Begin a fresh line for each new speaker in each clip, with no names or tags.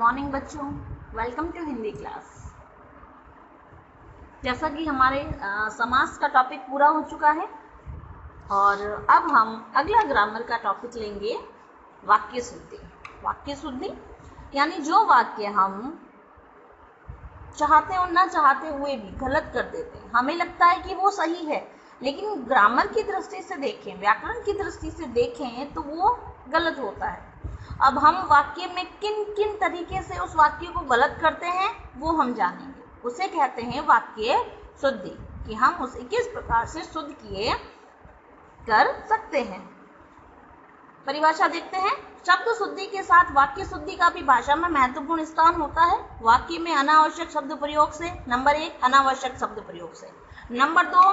Morning बच्चों, welcome to Hindi class. जैसा कि हमारे समास का टॉपिक पूरा हो चुका है और अब हम अगला ग्रामर का टॉपिक लेंगे वाक्य शुद्धि। वाक्य शुद्धि यानी जो वाक्य हम चाहते और ना चाहते हुए भी गलत कर देते हैं, हमें लगता है कि वो सही है, लेकिन ग्रामर की दृष्टि से देखें, व्याकरण की दृष्टि से देखें तो वो गलत होता है। अब हम वाक्य में किन किन तरीके से उस वाक्य को गलत करते हैं वो हम जानेंगे। उसे कहते हैं वाक्य शुद्धि, कि हम उसे किस प्रकार से शुद्ध किए कर सकते हैं। परिभाषा देखते हैं। शब्द शुद्धि के साथ वाक्य शुद्धि का भी भाषा में महत्वपूर्ण स्थान होता है। वाक्य में अनावश्यक शब्द प्रयोग से, नंबर 1 अनावश्यक शब्द प्रयोग से, नंबर 2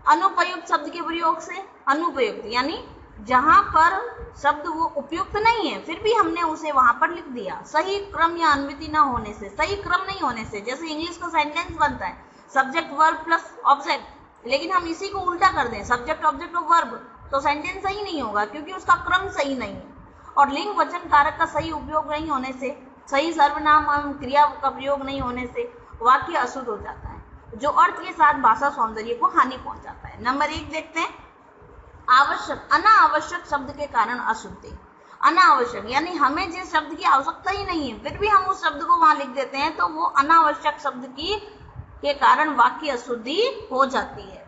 अनुपयुक्त शब्द के प्रयोग से। अनुपयुक्त यानी जहां पर शब्द वो उपयुक्त नहीं है फिर भी हमने उसे वहां पर लिख दिया, सही क्रम या अनुवृत्ति न होने से, सही क्रम नहीं होने से। जैसे इंग्लिश का सेंटेंस बनता है सब्जेक्ट वर्ब प्लस ऑब्जेक्ट, लेकिन हम इसी को उल्टा कर दें सब्जेक्ट ऑब्जेक्ट और वर्ब, तो सेंटेंस सही नहीं होगा क्योंकि उसका क्रम सही नहीं है। और लिंग वचन कारक का सही उपयोग नहीं होने से, सही सर्वनाम एवं क्रिया का प्रयोग नहीं होने से वाक्य अशुद्ध हो जाता है, जो अर्थ के साथ भाषा सौंदर्य को हानि पहुंचाता है। नंबर 1 देखते हैं, आवश्यक अनावश्यक शब्द के कारण अशुद्धि। अनावश्यक यानी हमें जिस शब्द की आवश्यकता ही नहीं है फिर भी हम उस शब्द को वहां लिख देते हैं, तो वो अनावश्यक शब्द के कारण वाक्य अशुद्धि हो जाती है।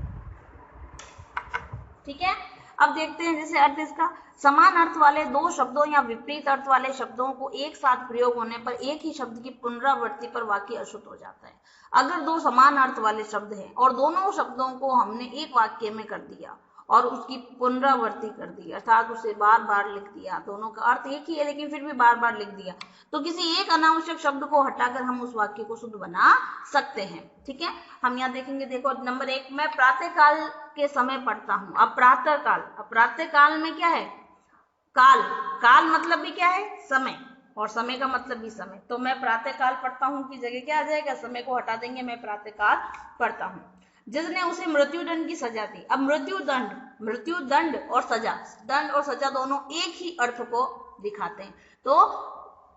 ठीक है, अब देखते हैं जैसे अर्थ इसका। समान अर्थ वाले दो शब्दों या विपरीत अर्थ वाले शब्दों को एक साथ प्रयोग होने पर एक ही शब्द की पुनरावृत्ति पर वाक्य अशुद्ध हो जाता है। अगर दो समान अर्थ वाले शब्द हैं और दोनों शब्दों को हमने एक वाक्य में कर दिया और उसकी पुनरावृत्ति कर दी, अर्थात उसे बार बार लिख दिया, दोनों का अर्थ एक ही है लेकिन फिर भी बार बार लिख दिया, तो किसी एक अनावश्यक शब्द को हटाकर हम उस वाक्य को शुद्ध बना सकते हैं। ठीक है, हम यहाँ देखेंगे। देखो नंबर 1, मैं प्रातः काल के समय पढ़ता हूँ। अब प्रातः काल, अब प्रातः काल में क्या है, काल, काल मतलब भी क्या है, समय, और समय का मतलब भी समय। तो मैं प्रातः काल पढ़ता हूँ की जगह क्या आ जाएगा, समय को हटा देंगे, मैं प्रातः काल पढ़ता हूँ। जिसने उसे मृत्युदंड की सजा दी। अब मृत्युदंड और सजा, दंड और सजा दोनों एक ही अर्थ को दिखाते हैं, तो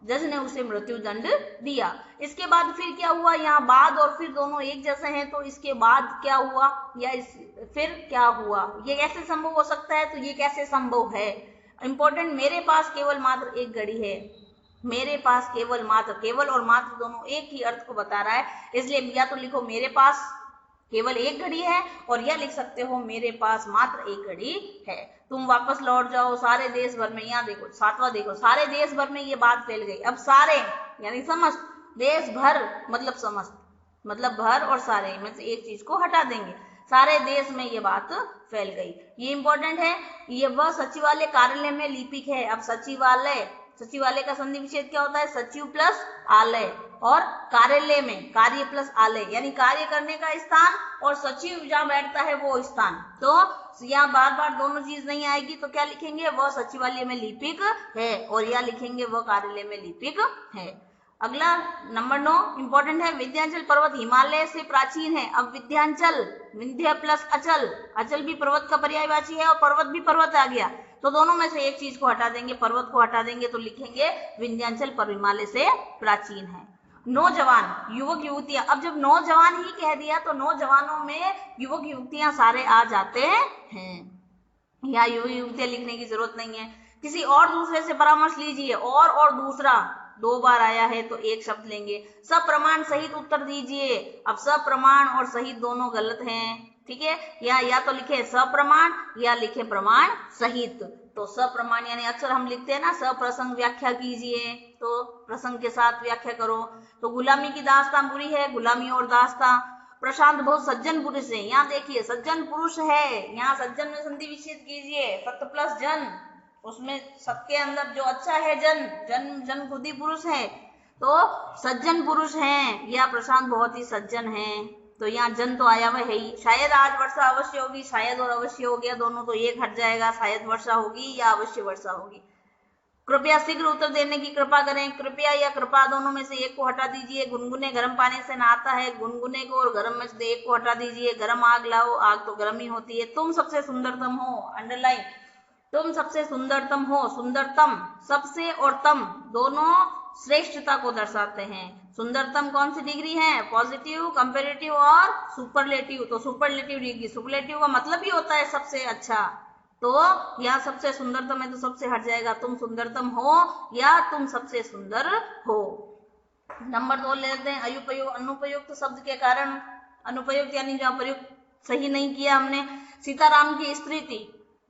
जज ने उसे मृत्युदंड दिया। इसके बाद फिर क्या हुआ, यहाँ बाद और फिर दोनों एक जैसे हैं, तो इसके बाद क्या हुआ या फिर क्या हुआ, ये कैसे संभव हो सकता है, तो ये कैसे संभव है, इंपॉर्टेंट। मेरे पास केवल मात्र एक घड़ी है, मेरे पास केवल मात्र, केवल और मात्र दोनों एक ही अर्थ को बता रहा है, इसलिए या तो लिखो मेरे पास केवल एक घड़ी है, और यह लिख सकते हो मेरे पास मात्र एक घड़ी है। तुम वापस लौट जाओ सारे देश भर में, यहाँ देखो 7वां देखो, सारे देश भर में ये बात फैल गई। अब सारे यानी समस्त, देश भर मतलब समस्त, मतलब भर और सारे में से एक चीज को हटा देंगे, सारे देश में ये बात फैल गई। ये इंपॉर्टेंट है। ये वह सचिवालय कार्यालय में लिपिक है। अब सचिवालय, सचिवालय का संधि विच्छेद क्या होता है, सचिव प्लस आलय, और कार्यालय में कार्य प्लस आलय यानी कार्य करने का स्थान, और सचिव जहाँ बैठता है वो स्थान। तो यहाँ बार बार दोनों चीज नहीं आएगी, तो क्या लिखेंगे, वह सचिवालय में लिपिक है, और यह लिखेंगे वह कार्यालय में लिपिक है। अगला नंबर 9 इंपॉर्टेंट है, विंध्याचल पर्वत हिमालय से प्राचीन है। अब विंध्याचल, विंध्य प्लस अचल, अचल भी पर्वत का पर्यायवाची है और पर्वत भी पर्वत आ गया, तो दोनों में से एक चीज को हटा देंगे, पर्वत को हटा देंगे, तो लिखेंगे विंध्याचल पर्वत हिमालय से प्राचीन है। नौजवान, युवक युवतियां। अब जब नौजवान ही कह दिया तो नौजवानों में युवक युवतियां सारे आ जाते हैं, यहाँ युवक युवतियां लिखने की जरूरत नहीं है। किसी और दूसरे से परामर्श लीजिए, और दूसरा 2 बार आया है तो एक शब्द लेंगे। सप्रमाण सहित उत्तर दीजिए। अब सप्रमाण और सहित दोनों गलत हैं। ठीक है, या तो लिखे सप्रमाण या लिखे प्रमाण सहित। तो सप्रमाण यानी अक्सर हम लिखते हैं ना, सप्रसंग व्याख्या कीजिए, तो प्रसंग के साथ व्याख्या करो। तो गुलामी की दास्तां बुरी है, गुलामी और दास्तां। प्रशांत बहुत सज्जन पुरुष है। यहाँ देखिए सज्जन पुरुष है, यहाँ सज्जन में संधि विच्छेद कीजिए, सत्य प्लस जन, उसमें सबके अंदर जो अच्छा है जन, जन जन खुद ही पुरुष है, तो सज्जन पुरुष हैं, या प्रशांत बहुत ही सज्जन हैं, तो यहाँ जन तो आया हुआ है ही। शायद आज वर्षा अवश्य होगी, शायद और अवश्य हो गया दोनों, तो एक हट जाएगा, शायद वर्षा होगी या अवश्य वर्षा होगी। कृपया शीघ्र उत्तर देने की कृपा करें। कृपया या कृपा दोनों में से एक को हटा दीजिए। गुनगुने गर्म पानी से नहाता है, गुनगुने को और गर्म में से एक को हटा दीजिए। गर्म आग लाओ, आग तो गर्म ही होती है। तुम सबसे सुंदरतम हो, अंडरलाइन, तुम सबसे सुंदरतम हो, सुंदरतम, सबसे और तम दोनों श्रेष्ठता को दर्शाते हैं। सुंदरतम कौन सी डिग्री है? पॉजिटिव, कंपेरेटिव और सुपरलेटिव। तो सुपरलेटिव डिग्री, सुपरलेटिव का मतलब ही होता है सबसे अच्छा। तो यहाँ सबसे सुंदरतम है तो सबसे हट जाएगा, तुम सुंदरतम हो या तुम सबसे सुंदर हो। नंबर 2 ले लेते हैं, अनुपयुक्त। अनुपयुक्त शब्द के कारण, अनुपयुक्त यानी जहाँ प्रयुक्त सही नहीं किया हमने। सीताराम की स्त्री थी,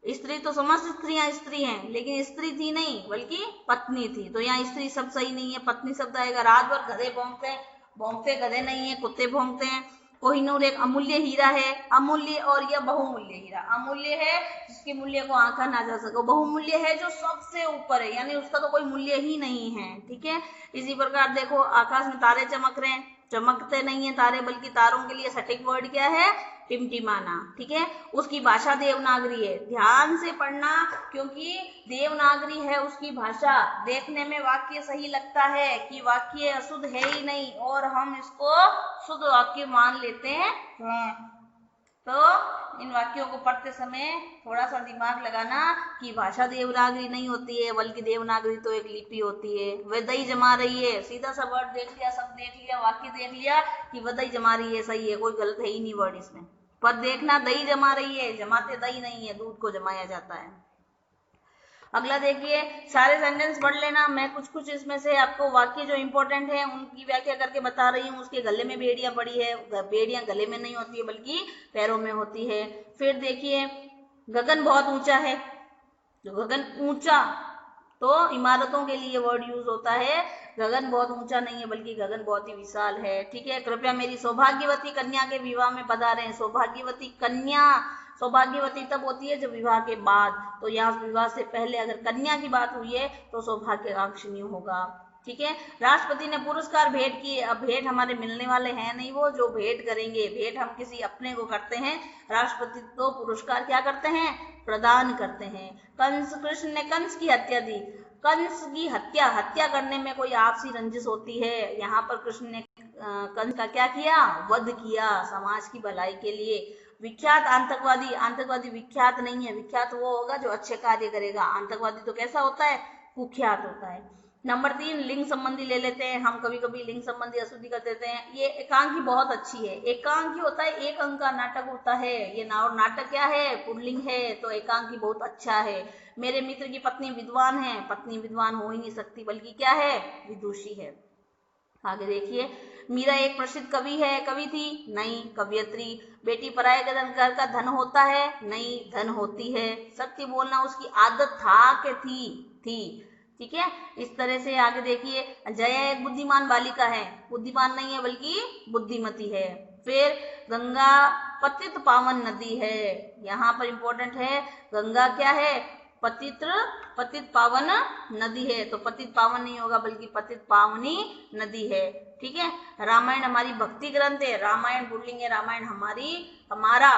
स्त्री तो समस्त स्त्रियां स्त्री हैं, लेकिन स्त्री थी नहीं बल्कि पत्नी थी, तो यहाँ स्त्री शब्द सही नहीं है, पत्नी शब्द आएगा। रात भर गधे भौंकते हैं, भौंकते गधे नहीं है, कुत्ते भौंकते हैं। कोहिनूर एक अमूल्य हीरा है, अमूल्य और यह बहुमूल्य हीरा। अमूल्य है जिसके मूल्य को आंका ना जा सके, बहुमूल्य है जो सबसे ऊपर है, यानी उसका तो कोई मूल्य ही नहीं है। ठीक है, इसी प्रकार देखो आकाश में तारे चमक रहे हैं, चमकते नहीं है तारे बल्कि तारों के लिए सटीक वर्ड क्या है? टिमटिमाना। ठीक है, उसकी भाषा देवनागरी है, ध्यान से पढ़ना क्योंकि देवनागरी है उसकी भाषा। देखने में वाक्य सही लगता है कि वाक्य अशुद्ध है ही नहीं और हम इसको शुद्ध वाक्य मान लेते हैं। तो इन वाक्यों को पढ़ते समय थोड़ा सा दिमाग लगाना कि भाषा देवनागरी नहीं होती है बल्कि देवनागरी तो एक लिपि होती है। वह दही जमा रही है, सीधा सा वर्ड देख लिया, सब देख लिया, वाक्य देख लिया कि वह दही जमा रही है, सही है, कोई गलत है ही नहीं वर्ड इसमें। पर देखना दही जमा रही है, जमाते दही नहीं है, दूध को जमाया जाता है। अगला देखिए, सारे सेंटेंस पढ़ लेना, मैं कुछ कुछ इसमें से आपको वाक्य जो इंपॉर्टेंट है उनकी व्याख्या करके बता रही हूँ। उसके गले में बेड़ियां पड़ी है, बेड़ियां गले में नहीं होती है बल्कि पैरों में होती है। फिर देखिए, गगन बहुत ऊंचा है, जो गगन ऊंचा तो इमारतों के लिए वर्ड यूज होता है, गगन बहुत ऊंचा नहीं है बल्कि गगन बहुत ही विशाल है। ठीक है, कृपया मेरी सौभाग्यवती कन्या के विवाह में पधारें। सौभाग्यवती कन्या, सौभाग्यवती तब होती है जब विवाह के बाद, तो यहाँ विवाह से पहले अगर कन्या की बात हुई है तो सौभाग्यकांक्षी होगा। ठीक है, राष्ट्रपति ने पुरस्कार भेंट किए। अब भेंट हमारे मिलने वाले हैं नहीं, वो जो भेंट करेंगे, भेंट हम किसी अपने को करते हैं, राष्ट्रपति तो पुरस्कार क्या करते हैं? प्रदान करते हैं। कंस, कृष्ण ने कंस की हत्या दी। कंस की हत्या, हत्या करने में कोई आपसी रंजिश होती है, यहाँ पर कृष्ण ने कंस का क्या किया? वध किया, समाज की भलाई के लिए। विख्यात आतंकवादी, आतंकवादी विख्यात नहीं है, विख्यात वो होगा जो अच्छे कार्य करेगा, आतंकवादी तो कैसा होता है? कुख्यात होता है। नंबर 3, लिंग संबंधी ले लेते हैं। हम कभी कभी लिंग संबंधी अशुद्धि कर देते हैं। ये एकांकी बहुत अच्छी है, एकांकी होता है एक अंक का नाटक होता है, ये नाटक क्या है? पुल्लिंग है, तो एकांकी बहुत अच्छा है। मेरे मित्र की पत्नी विद्वान है, पत्नी विद्वान हो ही नहीं सकती बल्कि क्या है? विदुषी है। आगे देखिए, मीरा एक प्रसिद्ध कवि है, कवि थी? नहीं, कवियत्री। बेटी पराये घर का धन होता है? नहीं, धन होती है। सत्य बोलना उसकी आदत था कि थी। ठीक है, इस तरह से आगे देखिए, जया एक बुद्धिमान बालिका है, बुद्धिमान नहीं है बल्कि बुद्धिमती है। फिर गंगा पतित पावन नदी है, यहाँ पर इंपॉर्टेंट है, गंगा क्या है? पतित पावन नदी है, तो पतित पावन नहीं होगा बल्कि पतित पावनी नदी है। ठीक है, रामायण हमारी भक्ति ग्रंथ है, रामायण पुल्लिंग है, रामायण हमारा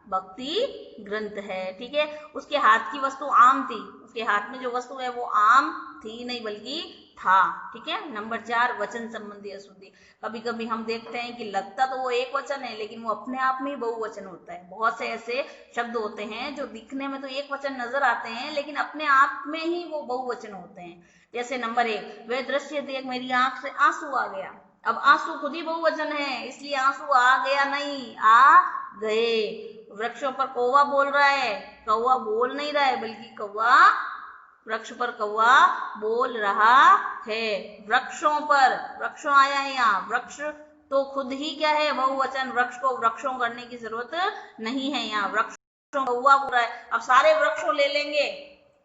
भक्ति ग्रंथ है। ठीक है, उसके हाथ की वस्तु आम थी, उसके हाथ में जो वस्तु है वो आम थी नहीं बल्कि था। ठीक है, नंबर 4, वचन संबंधी अशुद्धि। कभी कभी हम देखते हैं कि लगता तो वो एक वचन है लेकिन वो अपने आप में ही बहुवचन होता है। बहुत से ऐसे शब्द होते हैं जो दिखने में तो एक वचन नजर आते हैं लेकिन अपने आप में ही वो बहुवचन होते हैं। जैसे नंबर 1, वह दृश्य देख मेरी आंख से आंसू आ गया। अब आंसू खुद ही बहुवचन है इसलिए आंसू आ गया नहीं, आ गए। वृक्षों पर कौवा बोल रहा है, कौवा बोल नहीं रहा है बल्कि कौवा, वृक्ष पर कौवा बोल रहा है। वृक्षों पर, वृक्षों आया है यहाँ, वृक्ष तो खुद ही क्या है? बहुवचन। वृक्ष को वृक्षों करने की जरूरत नहीं है, यहाँ वृक्षों कौवा बोल रहा है। अब सारे वृक्षों ले लेंगे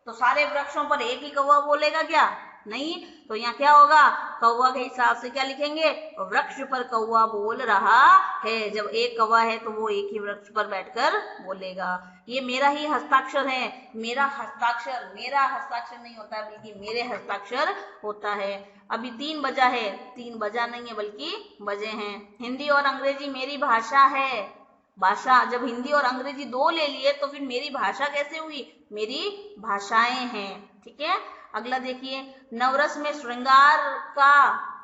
तो सारे वृक्षों पर एक ही कौवा बोलेगा क्या? नहीं, तो यहाँ क्या होगा? कौवा के हिसाब से क्या लिखेंगे? वृक्ष पर कौवा बोल रहा है। जब एक कौवा है तो वो एक ही वृक्ष पर बैठकर बोलेगा। ये मेरा ही हस्ताक्षर है, मेरा हस्ताक्षर नहीं होता है बल्कि मेरे हस्ताक्षर होता है। अभी 3 बजा है, 3 बजा नहीं है बल्कि बजे हैं। हिंदी और अंग्रेजी मेरी भाषा है, भाषा, जब हिंदी और अंग्रेजी 2 ले लिए तो फिर मेरी भाषा कैसे हुई? मेरी भाषाएं हैं। ठीक है, अगला देखिए, नवरस में श्रृंगार का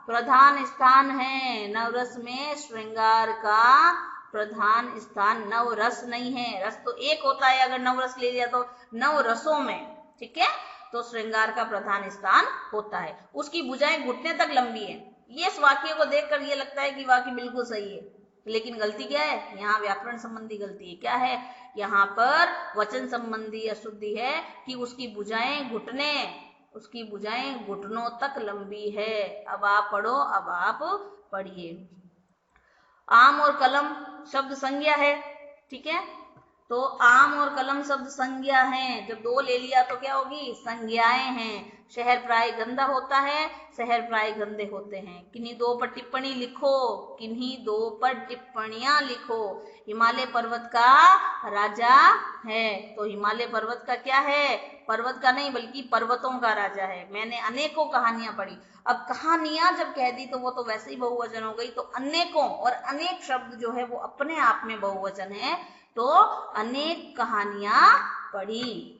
प्रधान स्थान है। नवरस में श्रृंगार का प्रधान स्थान, नवरस नहीं है, रस तो एक होता है, अगर नवरस ले लिया तो नवरसों में। ठीक है, तो श्रृंगार का प्रधान स्थान होता है। उसकी भुजाएं घुटने तक लंबी है। ये इस वाक्य को देखकर ये लगता है कि वाक्य बिल्कुल सही है, लेकिन गलती क्या है, यहाँ व्याकरण संबंधी गलती है। क्या है, यहाँ पर वचन संबंधी अशुद्धि है कि उसकी भुजाएं घुटनों तक लंबी है। अब आप पढ़ो, अब आप पढ़िए। आम और कलम शब्द संज्ञा है, ठीक है। तो आम और कलम शब्द संज्ञा हैं, जब दो ले लिया तो क्या होगी, संज्ञाएं हैं। शहर प्राय गंदा होता है, शहर प्राय गंदे होते हैं। किन्हीं दो पर टिप्पणी लिखो, किन्हीं दो पर टिप्पणियां लिखो। हिमालय पर्वत का राजा है, तो हिमालय पर्वत का क्या है, पर्वत का नहीं बल्कि पर्वतों का राजा है। मैंने अनेकों कहानियां पढ़ी। अब कहानियां जब कह दी तो वो तो वैसे ही बहुवचन हो गई, तो अनेकों और अनेक शब्द जो है वो अपने आप में बहुवचन है, तो अनेक कहानियां पढ़ी।